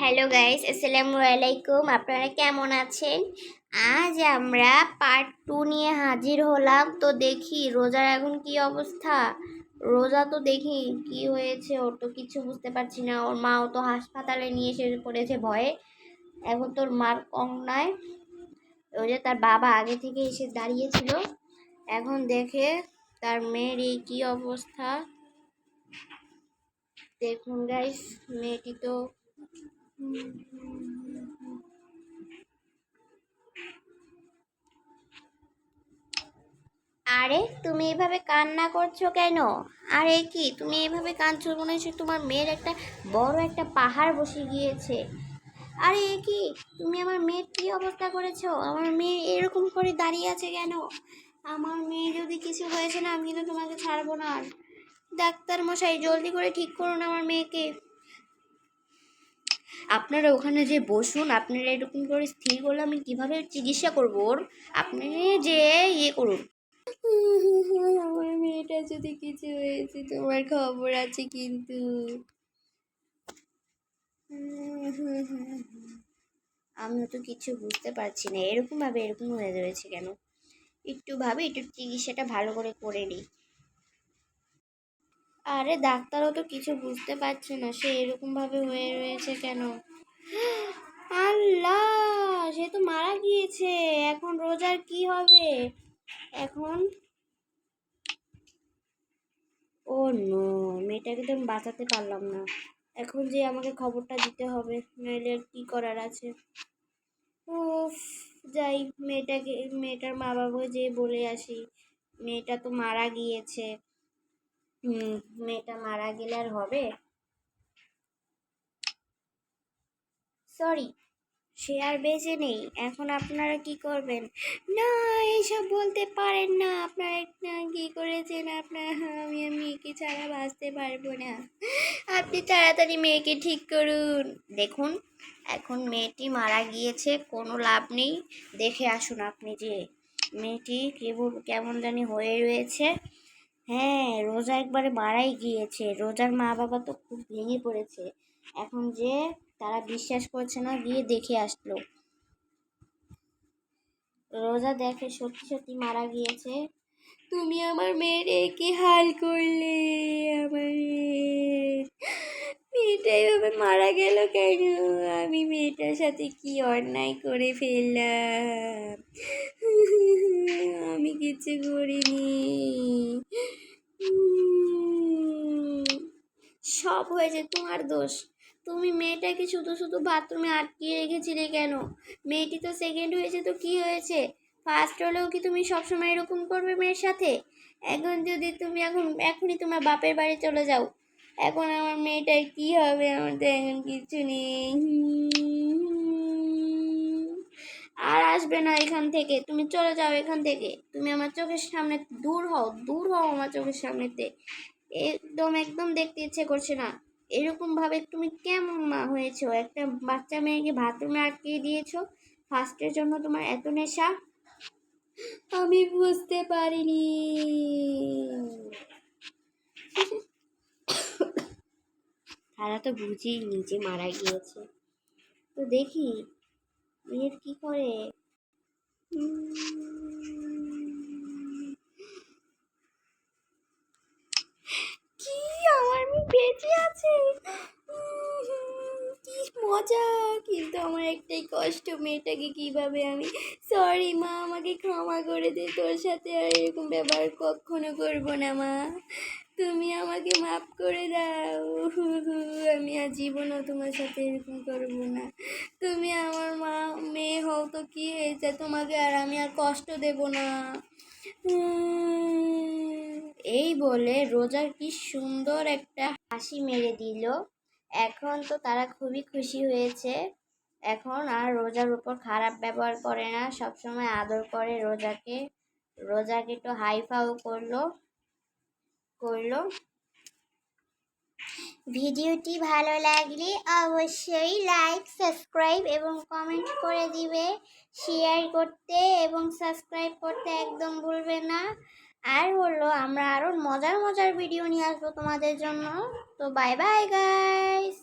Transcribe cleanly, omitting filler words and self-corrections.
Hello guys, আসসালামু আলাইকুম। আপনারা কেমন আছেন? আজ আমরা পার্ট 2 নিয়ে হাজির হলাম। তো দেখি রোজার এখন কি অবস্থা। রোজা তো দেখি কি হয়েছে, ওর তো কিছু বুঝতে পারছি না। ওর মাও তো হাসপাতালে নিয়ে এসে পড়েছে ভয়ে। এখন তোর মার কম নাই। ওই যে তার বাবা আগে থেকে এসে দাঁড়িয়েছিল, এখন দেখে তার মেয়ের এই কি অবস্থা। দেখুন গাইস, মেয়েটি তো আরে তুমি এভাবে কান্না করছো কেন? আরে কি তুমি এভাবে কাঁদছো, মনে হচ্ছে তোমার মেয়ের একটা বড় একটা পাহাড় বসে গিয়েছে। আরে কি তুমি আমার মেয়ের কি অবস্থা করেছো? আমার মেয়ে এরকম করে দাঁড়িয়ে আছে কেন? আমার মেয়ে যদি কিছু হয়েছে না, আমি কিন্তু তোমাকে ছাড়বো না আর। ডাক্তার মশাই জলদি করে ঠিক করুন আমার মেয়েকে। আপনারা ওখানে যে বসুন, আপনারা এরকম করে স্থির করলে আমি কিভাবে চিকিৎসা করবো ওর? আপনি যে ইয়ে করুন। আমার মেয়েটা যদি কিছু হয়েছে তোমার খবর আছে কিন্তু। আমিও তো কিছু বুঝতে পারছি না, এরকম হয়ে রয়েছে কেন। একটু ভাবে, একটু চিকিৎসাটা ভালো করে করে নিই। আরে ডাক্তারও তো কিছু বুঝতে পারছে না, সে এরকম ভাবে হয়ে রয়েছে কেন। আল্লাহ, সে তো মারা গিয়েছে। এখন রোজার কি হবে এখন? ও নো, মেয়েটাকে তো আমি বাঁচাতে পারলাম না। এখন যে আমাকে খবরটা দিতে হবে, নইলে আর কি করার আছে। উফ, যাই, মেয়েটার মা বাবা যে বলে আসি। মেয়েটা তো মারা গিয়েছে। মেয়েটা মারা গেলে আর হবে? সরি, সে আর বেঁচে নেই। এখন আপনারা কি করবেন? না, এইসব বলতে পারেন না। আপনারা কি করেছেন আপনারা? আমি মেয়েকে ছাড়া বাঁচতে পারবো না। আপনি তাড়াতাড়ি মেয়েকে ঠিক করুন। দেখুন, এখন মেয়েটি মারা গিয়েছে, কোনো লাভ নেই। দেখে আসুন আপনি যে মেয়েটি কেমন জানি হয়ে রয়েছে। হ্যাঁ, রোজা একবারে মারাই গিয়েছে। রোজার মা বাবা তো খুব ভেঙে পড়েছে। এখন যে তারা বিশ্বাস করছে না, গিয়ে দেখে আসলো। রোজা দেখে সত্যি সত্যি মারা গিয়েছে। তুমি আমার মেয়ের কি হাল করলে? আমার মেয়েটা এভাবে মারা গেল কেন? আমি মেয়েটার সাথে কি অন্যায় করে ফেললাম? আমি কিছু করিনি। সব হয়েছে তোমার দোষ। তুমি মেয়েটাকে শুধু শুধু বাথরুমে আটকিয়ে রেখেছিলে কেন? মেয়েটি তো সেকেন্ড হয়েছে, তো কি হয়েছে? ফার্স্ট হলেও কি তুমি সবসময় এরকম করবে মেয়ের সাথে? এখন যদি তুমি এখনই তোমার বাপের বাড়ি চলে যাও, এখন আমার মেয়েটার কি হবে? আমার তো এখন কিছু নেই। আর আসবে না এখান থেকে, তুমি চলে যাও এখান থেকে। তুমি আমার চোখের সামনে দূর হও, দূর হও আমার চোখের সামনেতে। একদম একদম দেখতে ইচ্ছে করছে না। এরকম ভাবে তুমি কেমন মা হয়েছো? একটা বাচ্চা মেয়েকে বাথরুমে আটকে দিয়েছো। ফার্স্টের জন্য তোমার এত নেশা? আমি বুঝতে পারিনি। তারা তো বুঝেই নিজে মারা গিয়েছে। তো দেখি মেয়ের কি করে। কি, আমার মেয়ে বেঁচে আছে? কি মজা। কিন্তু আমার একটাই কষ্ট, মেয়েটাকে কিভাবে আমি। সরি মা, আমাকে ক্ষমা করে দে। তোর সাথে আর এরকম ব্যবহার কখনো করবো না মা। তুমি আমাকে মাফ করে দাও। আমি আর জীবনও তোমার সাথে এরকম করবো না। তুমি আমার মেয়ে হও তো কি হয়েছে, তোমাকে আর আমি আর কষ্ট দেব না। এই বলে রোজার কি সুন্দর একটা হাসি মেরে দিল। এখন তো তারা খুবই খুশি হয়েছে। এখন আর রোজার উপর খারাপ ব্যবহার করে না, সবসময় আদর করে রোজাকে। রোজাকে তো হাইফাও করলো। ভিডিওটি ভালো লাগলে অবশ্যই লাইক, সাবস্ক্রাইব এবং কমেন্ট করে দিবে। শেয়ার করতে এবং সাবস্ক্রাইব করতে একদম ভুলবে না। আর হলো, আমরা আরও মজার মজার ভিডিও নিয়ে আসবো তোমাদের জন্য। তো বাই বাই গাইস।